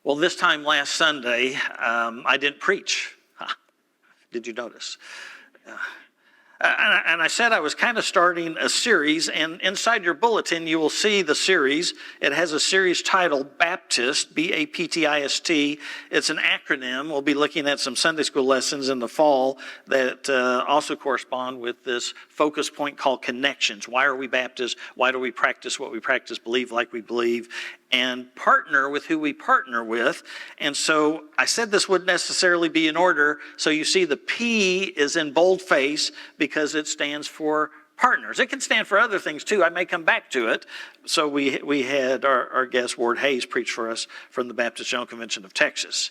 Well, this time last Sunday, I didn't preach. Did you notice? And I said I was kind of starting a series, and inside your bulletin you will see the series. It has a series titled Baptist, B-A-P-T-I-S-T. It's an acronym. We'll be looking at some Sunday school lessons in the fall that also correspond with this focus point called Connections. Why are we Baptists? Why do we practice what we practice, believe like we believe, and partner with who we partner with? And so I said this wouldn't necessarily be in order. So you see the P is in boldface because it stands for partners. It can stand for other things too. I may come back to it. So we had our guest Ward Hayes preach for us from the Baptist General Convention of Texas.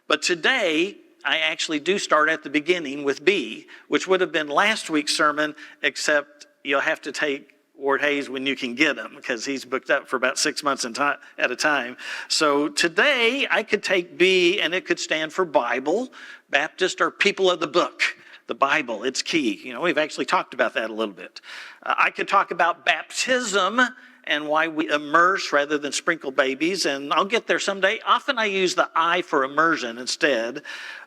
But today I actually do start at the beginning with B, which would have been last week's sermon, except you'll have to take Ward Hayes when you can get him, because he's booked up for about 6 months at a time. So today I could take B, and it could stand for Bible. Baptist are people of the book. The Bible, it's key. You know, we've actually talked about that a little bit. I could talk about baptism and why we immerse rather than sprinkle babies, and I'll get there someday. Often I use the I for immersion instead.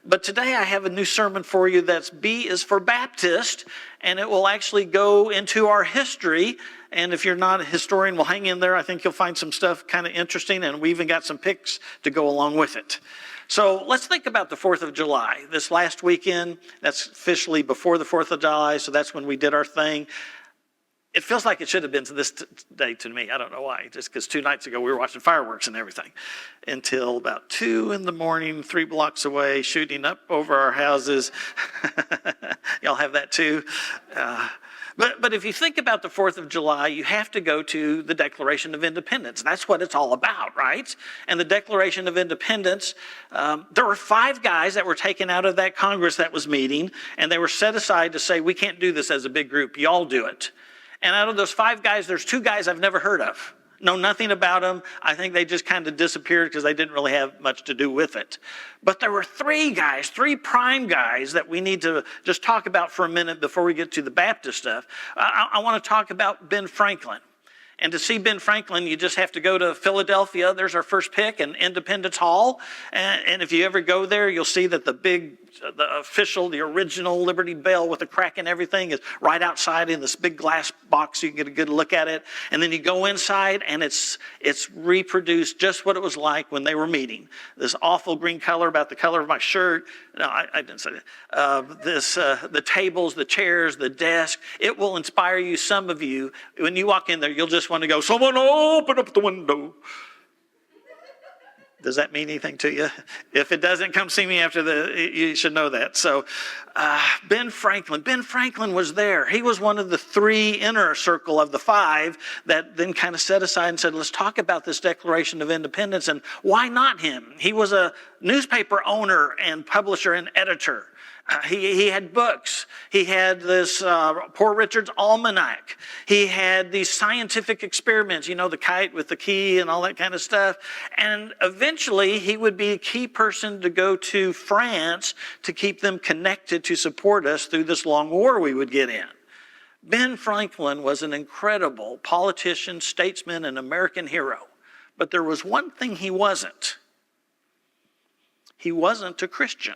But today I have a new sermon for you that's B is for Baptist, and it will actually go into our history. And if you're not a historian, well, hang in there. I think you'll find some stuff kind of interesting, and we even got some pics to go along with it. So let's think about the 4th of July. This last weekend, that's officially before the 4th of July, so that's when we did our thing. It feels like it should have been to this day to me. I don't know why, just because 2 nights ago we were watching fireworks and everything until about 2 in the morning, 3 blocks away, shooting up over our houses. Y'all have that too? But if you think about the 4th of July, you have to go to the Declaration of Independence. That's what it's all about, right? And the Declaration of Independence, there were 5 guys that were taken out of that Congress that was meeting, and they were set aside to say, we can't do this as a big group. Y'all do it. And out of those 5 guys, there's 2 guys I've never heard of. Know nothing about them. I think they just kind of disappeared because they didn't really have much to do with it. But there were 3 guys, 3 prime guys that we need to just talk about for a minute before we get to the Baptist stuff. I want to talk about Ben Franklin. And to see Ben Franklin, you just have to go to Philadelphia. There's our first pick, in Independence Hall. And if you ever go there, you'll see that the original Liberty Bell with the crack and everything is right outside in this big glass box. So you can get a good look at it. And then you go inside, and it's reproduced just what it was like when they were meeting. This awful green color, about the color of my shirt. No, I didn't say that. The tables, the chairs, the desk. It will inspire you. Some of you, when you walk in there, you'll just want to go, someone open up the window. Does that mean anything to you? If it doesn't, come see me after you should know that. So Ben Franklin was there. He was one of the 3 inner circle of the 5 that then kind of set aside and said, let's talk about this Declaration of Independence, and why not him? He was a newspaper owner and publisher and editor. He had books. He had this Poor Richard's Almanac. He had these scientific experiments, you know, the kite with the key and all that kind of stuff. And eventually he would be a key person to go to France to keep them connected to support us through this long war we would get in. Ben Franklin was an incredible politician, statesman, and American hero. But there was one thing he wasn't. He wasn't a Christian.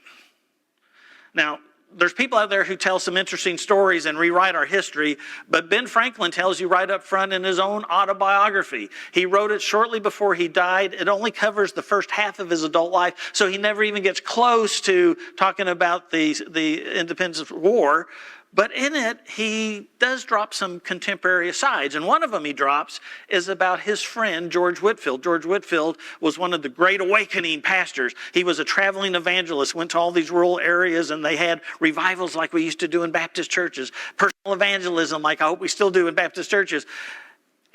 Now, there's people out there who tell some interesting stories and rewrite our history, but Ben Franklin tells you right up front in his own autobiography. He wrote it shortly before he died. It only covers the first half of his adult life, so he never even gets close to talking about the Independence War. But in it, he does drop some contemporary asides. And one of them he drops is about his friend, George Whitefield. George Whitefield was one of the Great Awakening pastors. He was a traveling evangelist, went to all these rural areas, and they had revivals like we used to do in Baptist churches, personal evangelism like I hope we still do in Baptist churches.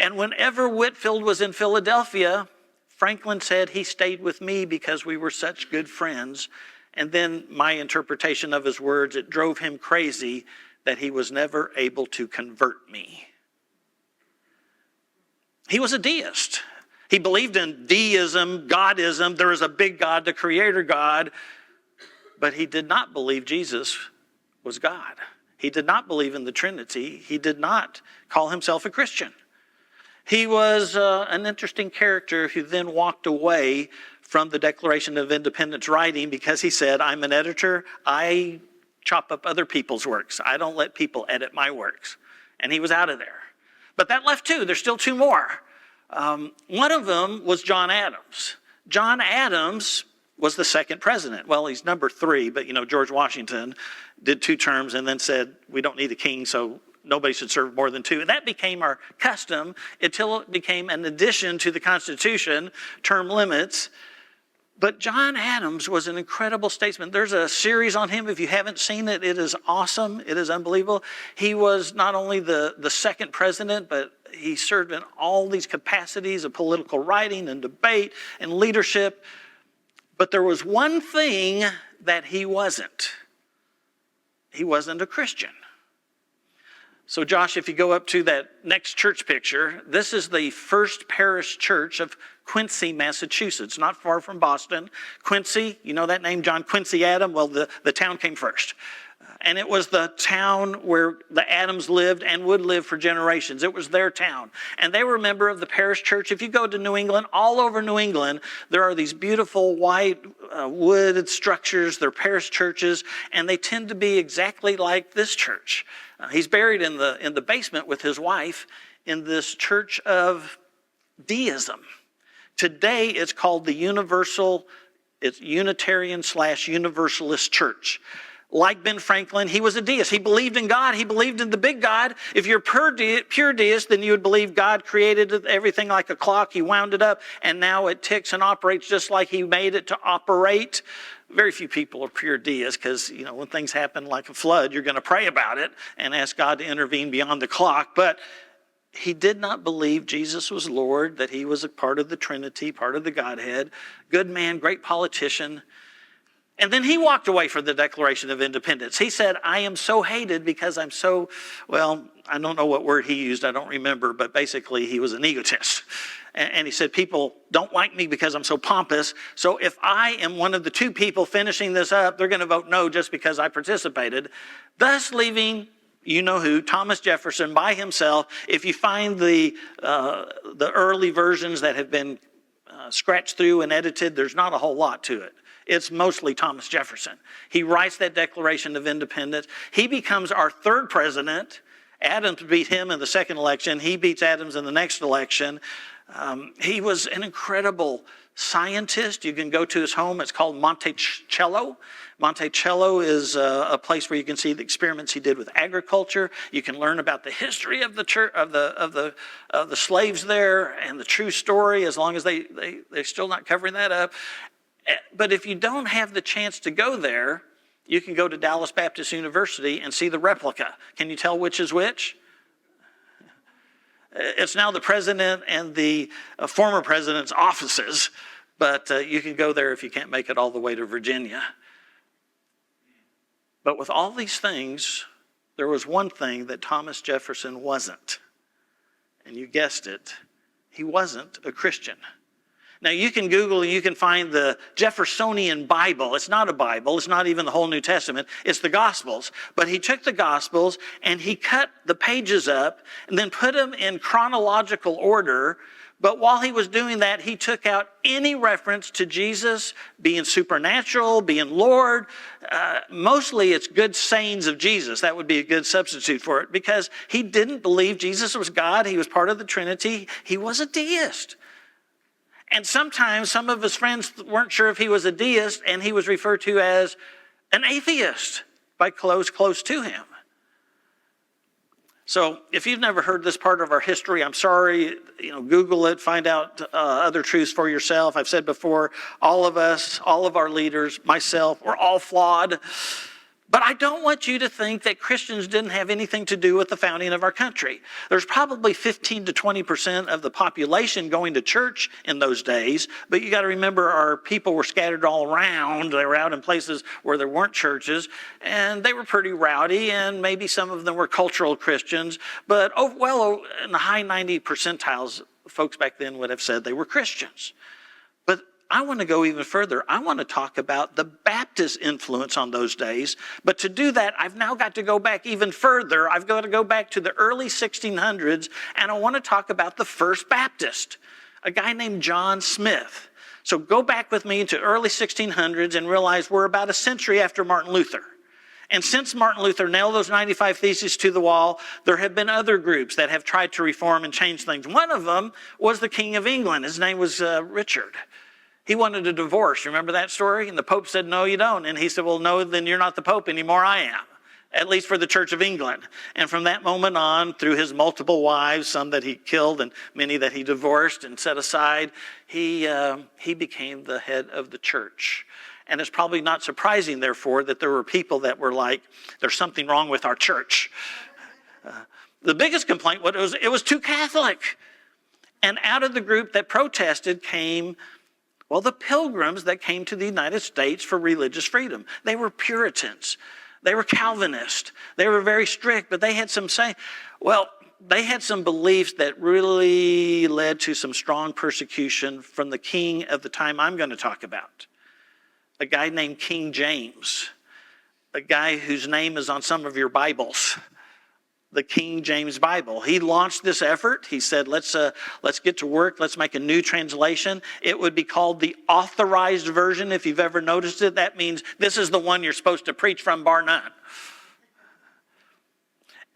And whenever Whitefield was in Philadelphia, Franklin said he stayed with me because we were such good friends. And then my interpretation of his words, it drove him crazy that he was never able to convert me. He was a deist. He believed in deism, Godism. There is a big God, the creator God. But he did not believe Jesus was God. He did not believe in the Trinity. He did not call himself a Christian. He was an interesting character who then walked away from the Declaration of Independence writing because he said, I'm an editor. I chop up other people's works. I don't let people edit my works. And he was out of there. But that left two. There's still two more. One of them was John Adams. John Adams was the second president. Well, he's number 3, but George Washington did 2 terms and then said, we don't need a king, so nobody should serve more than 2. And that became our custom until it became an addition to the Constitution, term limits. But John Adams was an incredible statesman. There's a series on him. If you haven't seen it, it is awesome. It is unbelievable. He was not only the second president, but he served in all these capacities of political writing and debate and leadership. But there was one thing that he wasn't. He wasn't a Christian. So Josh, if you go up to that next church picture, this is the First Parish Church of Quincy, Massachusetts, not far from Boston. Quincy, you know that name, John Quincy Adams? Well, the town came first. And it was the town where the Adams lived and would live for generations. It was their town. And they were a member of the parish church. If you go to New England, all over New England, there are these beautiful white wooded structures. They're parish churches, and they tend to be exactly like this church. He's buried in the basement with his wife in this church of deism. Today, it's called the Unitarian/Universalist Church. Like Ben Franklin, he was a deist. He believed in God. He believed in the big God. If you're pure deist, then you would believe God created everything like a clock. He wound it up, and now it ticks and operates just like he made it to operate. Very few people are pure deists because, when things happen like a flood, you're going to pray about it and ask God to intervene beyond the clock. But he did not believe Jesus was Lord, that he was a part of the Trinity, part of the Godhead. Good man, great politician. And then he walked away from the Declaration of Independence. He said, I am so hated because I'm so, I don't know what word he used, I don't remember, but basically he was an egotist. And he said, people don't like me because I'm so pompous. So if I am one of the 2 people finishing this up, they're going to vote no just because I participated. Thus leaving, who, Thomas Jefferson by himself. If you find the early versions that have been scratched through and edited, there's not a whole lot to it. It's mostly Thomas Jefferson. He writes that Declaration of Independence. He becomes our 3rd president. Adams beat him in the second election. He beats Adams in the next election. He was an incredible scientist. You can go to his home. It's called Monticello. Monticello is a place where you can see the experiments he did with agriculture. You can learn about the history of the church, of the slaves there, and the true story. As long as they're still not covering that up. But if you don't have the chance to go there, you can go to Dallas Baptist University and see the replica. Can you tell which is which? It's now the president and the former president's offices, but you can go there if you can't make it all the way to Virginia. But with all these things, there was one thing that Thomas Jefferson wasn't. And you guessed it, he wasn't a Christian. Now, you can Google and you can find the Jeffersonian Bible. It's not a Bible. It's not even the whole New Testament. It's the Gospels. But he took the Gospels and he cut the pages up and then put them in chronological order. But while he was doing that, he took out any reference to Jesus being supernatural, being Lord. Mostly it's good sayings of Jesus. That would be a good substitute for it because he didn't believe Jesus was God. He was part of the Trinity. He was a deist. And sometimes some of his friends weren't sure if he was a deist, and he was referred to as an atheist by close to him. So if you've never heard this part of our history, I'm sorry. Google it, find out other truths for yourself. I've said before, all of us, all of our leaders, myself, we're all flawed. But I don't want you to think that Christians didn't have anything to do with the founding of our country. There's probably 15 to 20% of the population going to church in those days, but you got to remember our people were scattered all around. They were out in places where there weren't churches, and they were pretty rowdy, and maybe some of them were cultural Christians, but in the high 90 percentiles, folks back then would have said they were Christians. But I want to go even further. I want to talk about the Baptist influence on those days. But to do that, I've now got to go back even further. I've got to go back to the early 1600s, and I want to talk about the first Baptist, a guy named John Smith. So go back with me to early 1600s and realize we're about a century after Martin Luther. And since Martin Luther nailed those 95 Theses to the wall, there have been other groups that have tried to reform and change things. One of them was the King of England. His name was Richard. He wanted a divorce. Remember that story? And the Pope said, no, you don't. And he said, well, no, then you're not the Pope anymore. I am, at least for the Church of England. And from that moment on, through his multiple wives, some that he killed and many that he divorced and set aside, he became the head of the church. And it's probably not surprising, therefore, that there were people that were like, there's something wrong with our church. The biggest complaint was it was too Catholic. And out of the group that protested came, well, the Pilgrims that came to the United States for religious freedom. They were Puritans. They were Calvinists. They were very strict, but they had some they had some beliefs that really led to some strong persecution from the king of the time I'm going to talk about. A guy named King James, a guy whose name is on some of your Bibles, the King James Bible. He launched this effort. He said, let's get to work. Let's make a new translation. It would be called the Authorized Version, if you've ever noticed it. That means this is the one you're supposed to preach from, bar none.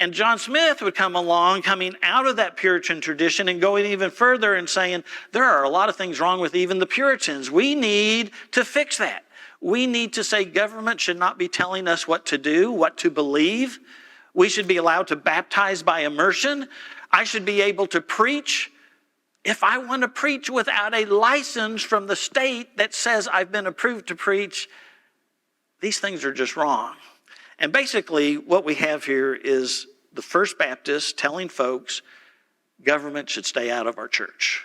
And John Smith would come along, coming out of that Puritan tradition and going even further and saying, there are a lot of things wrong with even the Puritans. We need to fix that. We need to say government should not be telling us what to do, what to believe. We should be allowed to baptize by immersion. I should be able to preach if I want to preach without a license from the state that says I've been approved to preach. These things are just wrong. And basically what we have here is the first Baptists telling folks government should stay out of our church.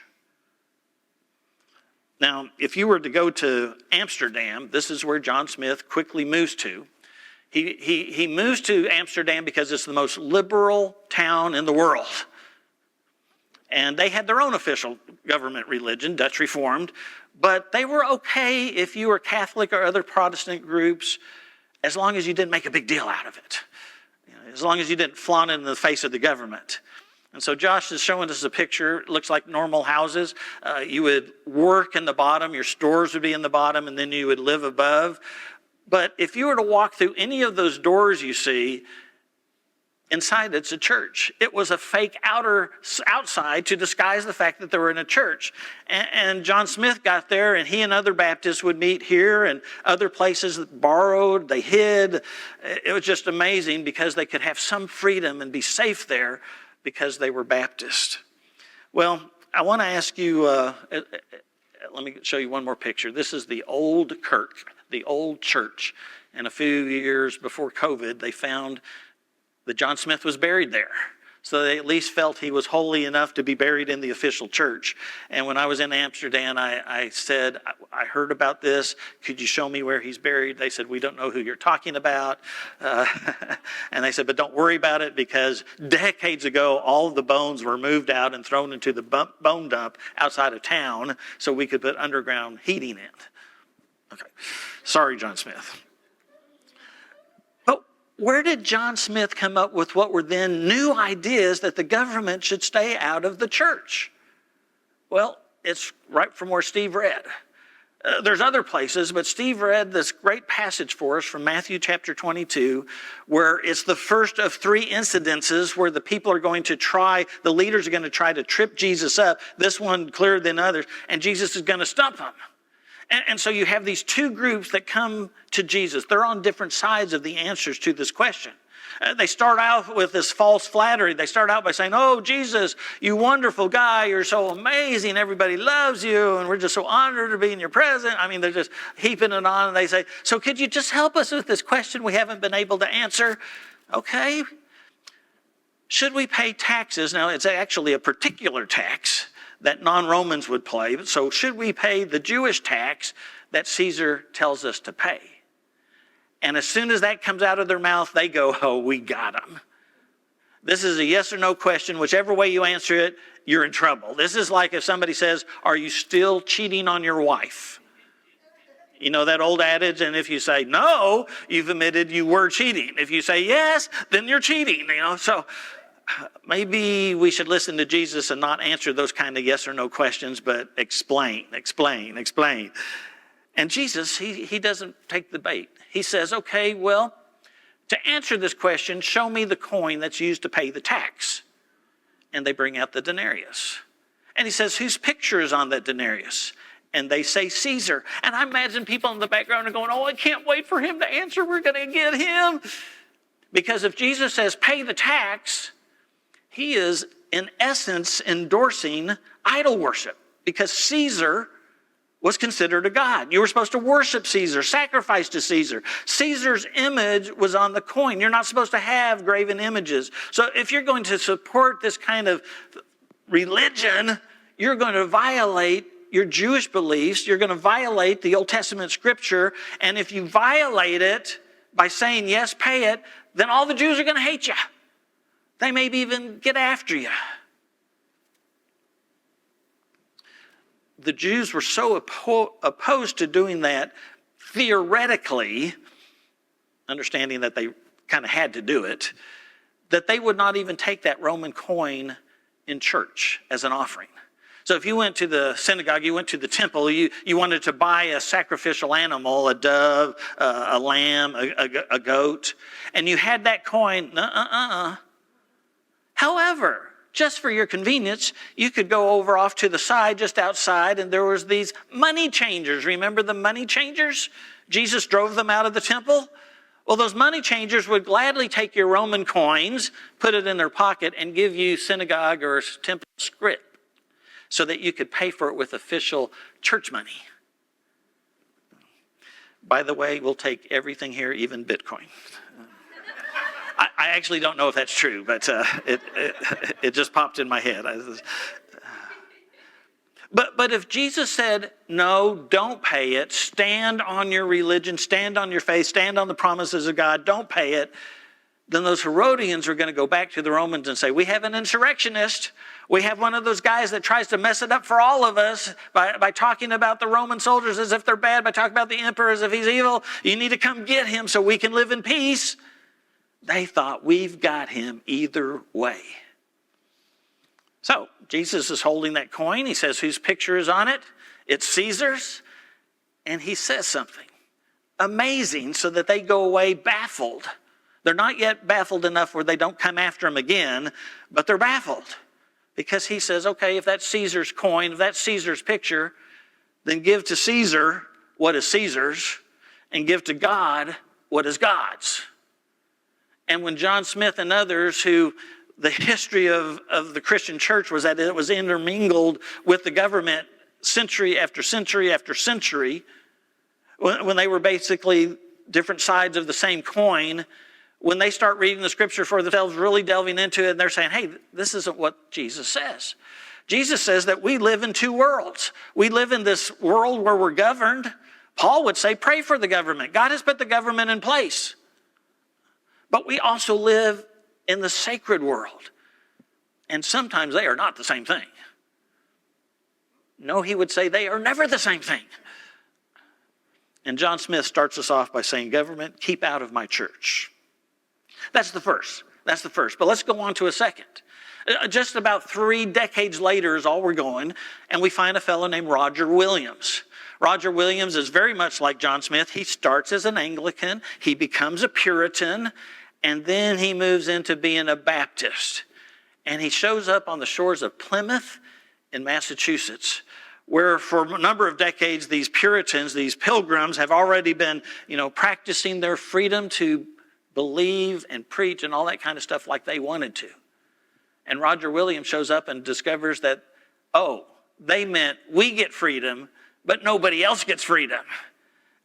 Now, if you were to go to Amsterdam, this is where John Smith quickly moves to. He moves to Amsterdam because it's the most liberal town in the world. And they had their own official government religion, Dutch Reformed, but they were okay if you were Catholic or other Protestant groups, as long as you didn't make a big deal out of it. As long as you didn't flaunt it in the face of the government. And so Josh is showing us a picture. It looks like normal houses. You would work in the bottom, your stores would be in the bottom, and then you would live above. But if you were to walk through any of those doors you see, inside it's a church. It was a fake outside to disguise the fact that they were in a church. And John Smith got there, and he and other Baptists would meet here and other places that borrowed, they hid. It was just amazing because they could have some freedom and be safe there because they were Baptist. Well, I want to ask you, let me show you one more picture. This is the old kirk, the old church. And a few years before COVID, they found that John Smith was buried there. So they at least felt he was holy enough to be buried in the official church. And when I was in Amsterdam, I said, I heard about this. Could you show me where he's buried? They said, we don't know who you're talking about. And they said, but don't worry about it because decades ago, all of the bones were moved out and thrown into the bone dump outside of town so we could put underground heating in. Okay. Sorry, John Smith. Where did John Smith come up with what were then new ideas that the government should stay out of the church? Well, it's right from where Steve read. There's other places, but Steve read this great passage for us from Matthew chapter 22, where it's the first of three incidences where the people are going to the leaders are going to try to trip Jesus up, this one clearer than others, and Jesus is going to stump them. And so you have these two groups that come to Jesus. They're on different sides of the answers to this question. They start out with this false flattery. They start out by saying, oh, Jesus, you wonderful guy. You're so amazing. Everybody loves you. And we're just so honored to be in your presence. I mean, they're just heaping it on. And they say, so could you just help us with this question we haven't been able to answer? Okay. Should we pay taxes? Now, it's actually a particular tax that non-Romans would pay. So should we pay the Jewish tax that Caesar tells us to pay? And as soon as that comes out of their mouth, they go, oh, we got them. This is a yes or no question. Whichever way you answer it, you're in trouble. This is like if somebody says, are you still cheating on your wife? You know that old adage, and if you say no, you've admitted you were cheating. If you say yes, then you're cheating, So maybe we should listen to Jesus and not answer those kind of yes or no questions, but explain. And Jesus, he doesn't take the bait. He says, okay, well, to answer this question, show me the coin that's used to pay the tax. And they bring out the denarius. And he says, whose picture is on that denarius? And they say Caesar. And I imagine people in the background are going, oh, I can't wait for him to answer. We're going to get him. Because if Jesus says pay the tax, he is in essence endorsing idol worship. Because Caesar was considered a god. You were supposed to worship Caesar, sacrifice to Caesar. Caesar's image was on the coin. You're not supposed to have graven images. So if you're going to support this kind of religion, you're going to violate your Jewish beliefs. You're going to violate the Old Testament scripture. And if you violate it by saying, yes, pay it, then all the Jews are going to hate you. They may even get after you. The Jews were so opposed to doing that theoretically, understanding that they kind of had to do it, that they would not even take that Roman coin in church as an offering. So if you went to the synagogue, you went to the temple, you wanted to buy a sacrificial animal, a dove, a lamb, a goat, and you had that coin, However, just for your convenience, you could go over off to the side, just outside, and there was these money changers. Remember the money changers? Jesus drove them out of the temple. Well, those money changers would gladly take your Roman coins, put it in their pocket, and give you synagogue or temple scrip so that you could pay for it with official church money. By the way, we'll take everything here, even Bitcoin. I actually don't know if that's true, but it just popped in my head. But if Jesus said, no, don't pay it, stand on your religion, stand on your faith, stand on the promises of God, don't pay it, then those Herodians are going to go back to the Romans and say, we have an insurrectionist. We have one of those guys that tries to mess it up for all of us by talking about the Roman soldiers as if they're bad, by talking about the emperor as if he's evil. You need to come get him so we can live in peace. They thought, we've got him either way. So Jesus is holding that coin. He says, whose picture is on it? It's Caesar's. And he says something amazing so that they go away baffled. They're not yet baffled enough where they don't come after him again, but they're baffled. Because he says, okay, if that's Caesar's coin, if that's Caesar's picture, then give to Caesar what is Caesar's, and give to God what is God's. And when John Smith and others who the history of the Christian church was that it was intermingled with the government century after century after century, when they were basically different sides of the same coin, when they start reading the scripture for themselves, really delving into it, and they're saying, hey, this isn't what Jesus says. Jesus says that we live in two worlds. We live in this world where we're governed. Paul would say, pray for the government. God has put the government in place. But we also live in the sacred world. And sometimes they are not the same thing. No, he would say they are never the same thing. And John Smith starts us off by saying, government, keep out of my church. That's the first. But let's go on to a second. Just about 3 decades later is all we're going, and we find a fellow named Roger Williams. Roger Williams is very much like John Smith. He starts as an Anglican. He becomes a Puritan. And then he moves into being a Baptist. And he shows up on the shores of Plymouth in Massachusetts, where for a number of decades, these Puritans, these pilgrims have already been, practicing their freedom to believe and preach and all that kind of stuff like they wanted to. And Roger Williams shows up and discovers that, they meant we get freedom, but nobody else gets freedom.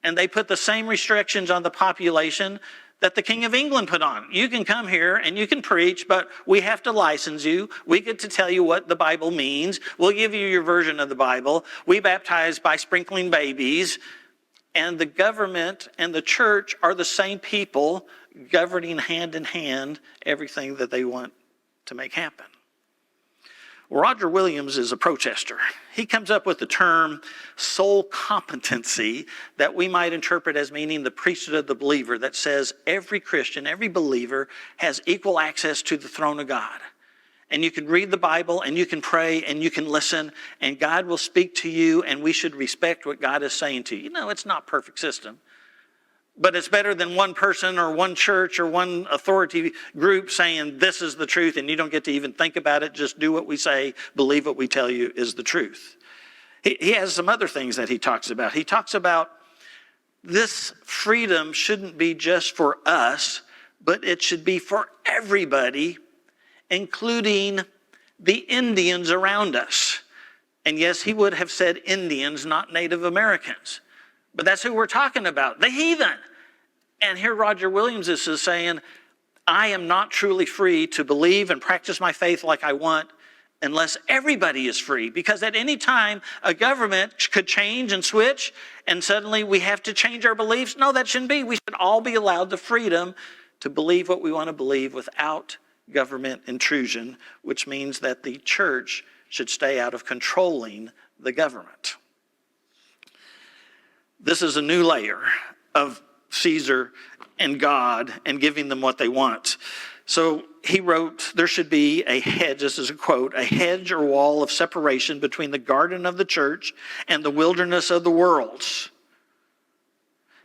And they put the same restrictions on the population that the King of England put on. You can come here and you can preach, but we have to license you. We get to tell you what the Bible means. We'll give you your version of the Bible. We baptize by sprinkling babies. And the government and the church are the same people governing hand in hand everything that they want to make happen. Roger Williams is a protester. He comes up with the term soul competency that we might interpret as meaning the priesthood of the believer, that says every Christian, every believer has equal access to the throne of God. And you can read the Bible and you can pray and you can listen and God will speak to you and we should respect what God is saying to you. You know, it's not a perfect system. But it's better than one person or one church or one authority group saying this is the truth and you don't get to even think about it. Just do what we say, believe what we tell you is the truth. He has some other things that he talks about. He talks about this freedom shouldn't be just for us, but it should be for everybody, including the Indians around us. And yes, he would have said Indians, not Native Americans. But that's who we're talking about, the heathen. And here Roger Williams is saying, I am not truly free to believe and practice my faith like I want unless everybody is free. Because at any time, a government could change and switch, and suddenly we have to change our beliefs. No, that shouldn't be. We should all be allowed the freedom to believe what we want to believe without government intrusion, which means that the church should stay out of controlling the government. This is a new layer of Caesar and God and giving them what they want. So he wrote, there should be a hedge, this is a quote, a hedge or wall of separation between the garden of the church and the wilderness of the worlds.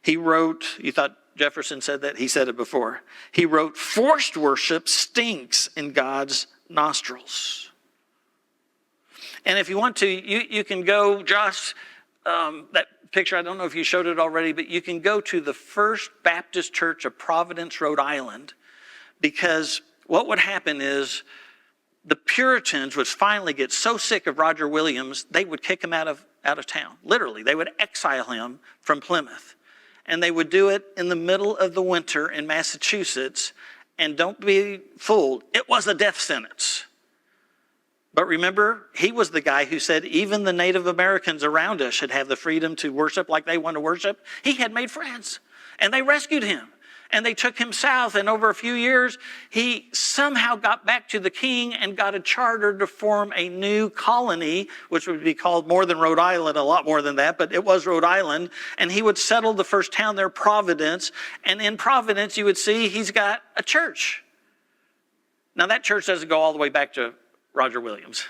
He wrote, you thought Jefferson said that? He said it before. He wrote, forced worship stinks in God's nostrils. And if you want to, you can go, Josh, that picture, I don't know if you showed it already, but you can go to the First Baptist Church of Providence, Rhode Island, because what would happen is the Puritans would finally get so sick of Roger Williams, they would kick him out of town. Literally, they would exile him from Plymouth. And they would do it in the middle of the winter in Massachusetts. And don't be fooled, it was a death sentence. But remember, he was the guy who said even the Native Americans around us should have the freedom to worship like they want to worship. He had made friends, and they rescued him, and they took him south. And over a few years, he somehow got back to the king and got a charter to form a new colony, which would be called more than Rhode Island, a lot more than that, but it was Rhode Island. And he would settle the first town there, Providence. And in Providence, you would see he's got a church. Now, that church doesn't go all the way back to Roger Williams,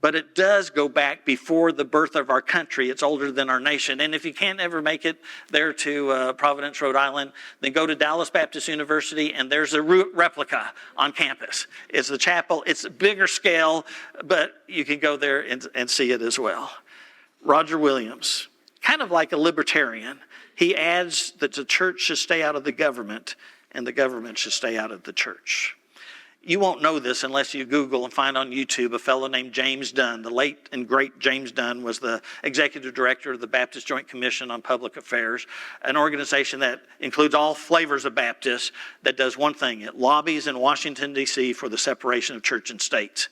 but it does go back before the birth of our country. It's older than our nation. And if you can't ever make it there to Providence, Rhode Island, then go to Dallas Baptist University, and there's a replica on campus. It's the chapel. It's a bigger scale, but you can go there and see it as well. Roger Williams, kind of like a libertarian, he adds that the church should stay out of the government and the government should stay out of the church. You won't know this unless you Google and find on YouTube a fellow named James Dunn. The late and great James Dunn was the executive director of the Baptist Joint Commission on Public Affairs, an organization that includes all flavors of Baptists that does one thing. It lobbies in Washington, D.C. for the separation of church and state.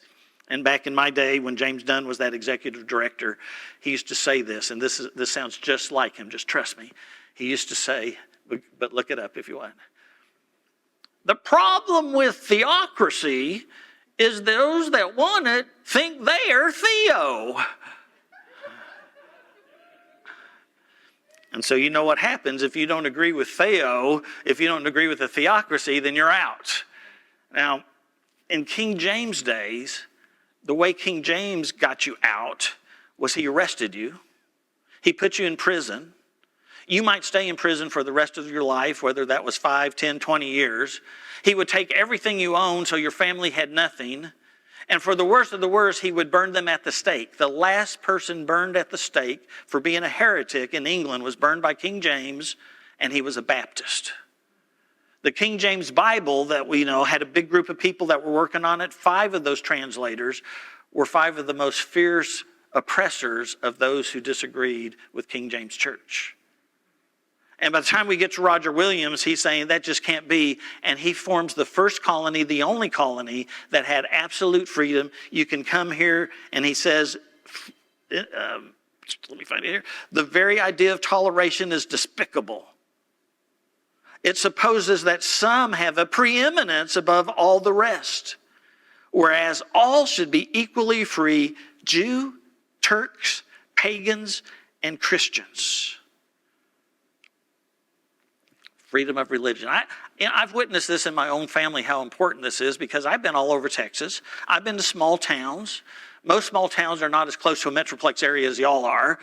And back in my day when James Dunn was that executive director, he used to say this, and this sounds just like him, just trust me. He used to say, but look it up if you want. The problem with theocracy is those that want it think they are Theo. And so you know what happens if you don't agree with Theo, if you don't agree with the theocracy, then you're out. Now, in King James days, the way King James got you out was he arrested you. He put you in prison. You might stay in prison for the rest of your life, whether that was 5, 10, 20 years. He would take everything you owned so your family had nothing. And for the worst of the worst, he would burn them at the stake. The last person burned at the stake for being a heretic in England was burned by King James, and he was a Baptist. The King James Bible that we know had a big group of people that were working on it. 5 of those translators were 5 of the most fierce oppressors of those who disagreed with King James Church. And by the time we get to Roger Williams, he's saying that just can't be. And he forms the first colony, the only colony that had absolute freedom. You can come here, and he says, let me find it here. The very idea of toleration is despicable. It supposes that some have a preeminence above all the rest. whereas all should be equally free, Jew, Turks, pagans, and Christians. Freedom of religion. I've witnessed this in my own family, how important this is, because I've been all over Texas. I've been to small towns. Most small towns are not as close to a metroplex area as y'all are.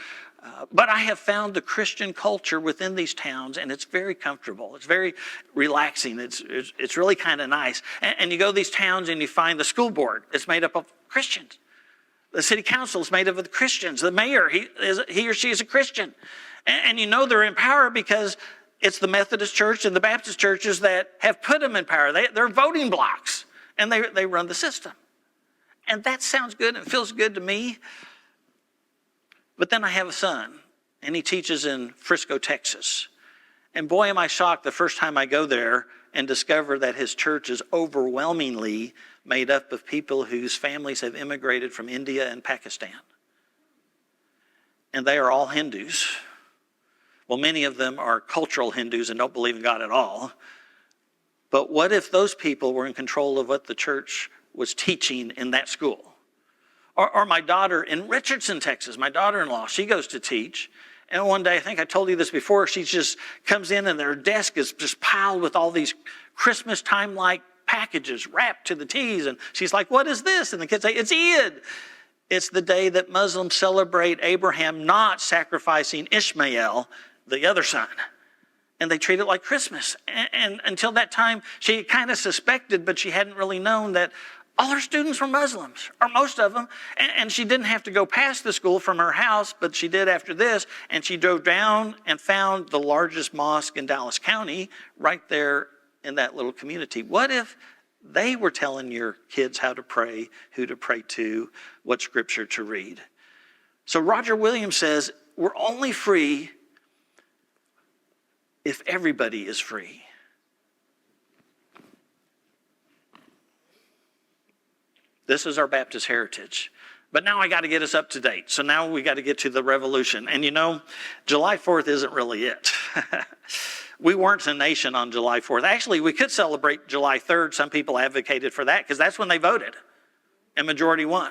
But I have found the Christian culture within these towns, and it's very comfortable. It's very relaxing. It's really kind of nice. And you go to these towns and you find the school board. It's made up of Christians. The city council is made up of Christians. The mayor, he or she is a Christian. And you know they're in power because it's the Methodist church and the Baptist churches that have put them in power. They're voting blocks, and they run the system. And that sounds good and feels good to me. But then I have a son, and he teaches in Frisco, Texas. And boy, am I shocked the first time I go there and discover that his church is overwhelmingly made up of people whose families have immigrated from India and Pakistan. And they are all Hindus. Well, many of them are cultural Hindus and don't believe in God at all. But what if those people were in control of what the church was teaching in that school? Or my daughter in Richardson, Texas, my daughter-in-law, she goes to teach. And one day, I think I told you this before, she just comes in and their desk is just piled with all these Christmas time-like packages wrapped to the T's. And she's like, what is this? And the kids say, it's Eid. It's the day that Muslims celebrate Abraham not sacrificing Ishmael, the other son. And they treat it like Christmas. And until that time, she kind of suspected, but she hadn't really known that all her students were Muslims, or most of them. And she didn't have to go past the school from her house, but she did after this. And she drove down and found the largest mosque in Dallas County right there in that little community. What if they were telling your kids how to pray, who to pray to, what scripture to read? So Roger Williams says, we're only free if everybody is free. This is our Baptist heritage. But now I got to get us up to date. So now we got to get to the revolution. And you know, July 4th isn't really it. We weren't a nation on July 4th. Actually, we could celebrate July 3rd. Some people advocated for that because that's when they voted and majority won.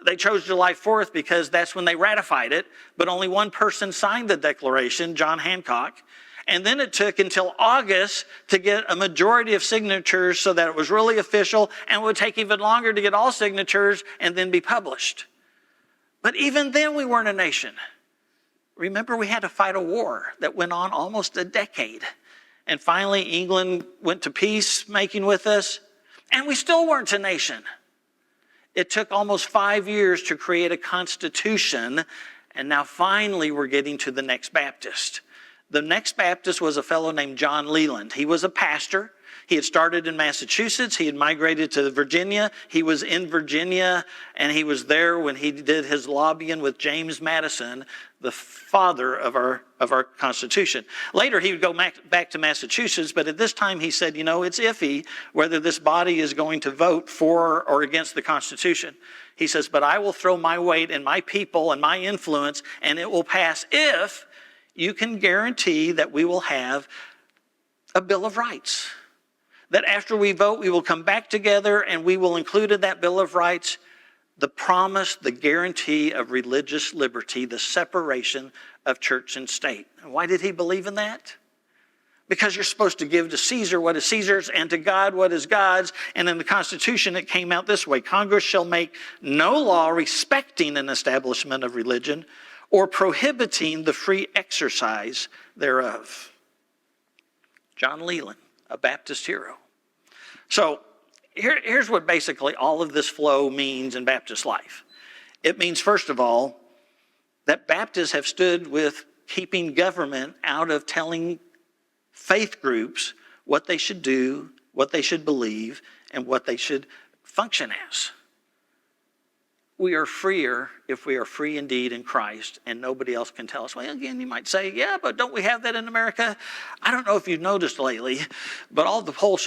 They chose July 4th because that's when they ratified it, but only one person signed the declaration, John Hancock. And then it took until August to get a majority of signatures so that it was really official, and it would take even longer to get all signatures and then be published. But even then we weren't a nation. Remember, we had to fight a war that went on almost a decade. And finally, England went to peacemaking with us, and we still weren't a nation. It took almost 5 years to create a constitution, and now finally we're getting to the next Baptist. The next Baptist was a fellow named John Leland. He was a pastor. He had started in Massachusetts. He had migrated to Virginia. He was in Virginia, and he was there when he did his lobbying with James Madison, the father of our Constitution. Later, he would go back to Massachusetts, but at this time he said, you know, it's iffy whether this body is going to vote for or against the Constitution. He says, but I will throw my weight and my people and my influence, and it will pass if you can guarantee that we will have a Bill of Rights. That after we vote, we will come back together and we will include in that Bill of Rights the promise, the guarantee of religious liberty, the separation of church and state. And why did he believe in that? Because you're supposed to give to Caesar what is Caesar's and to God what is God's. And in the Constitution, it came out this way. Congress shall make no law respecting an establishment of religion or prohibiting the free exercise thereof. John Leland, a Baptist hero. So here's what basically all of this flow means in Baptist life. It means, first of all, that Baptists have stood with keeping government out of telling faith groups what they should do, what they should believe, and what they should function as. We are freer if we are free indeed in Christ, and nobody else can tell us. Well, again, you might say, yeah, but don't we have that in America? I don't know if you've noticed lately, but all the polls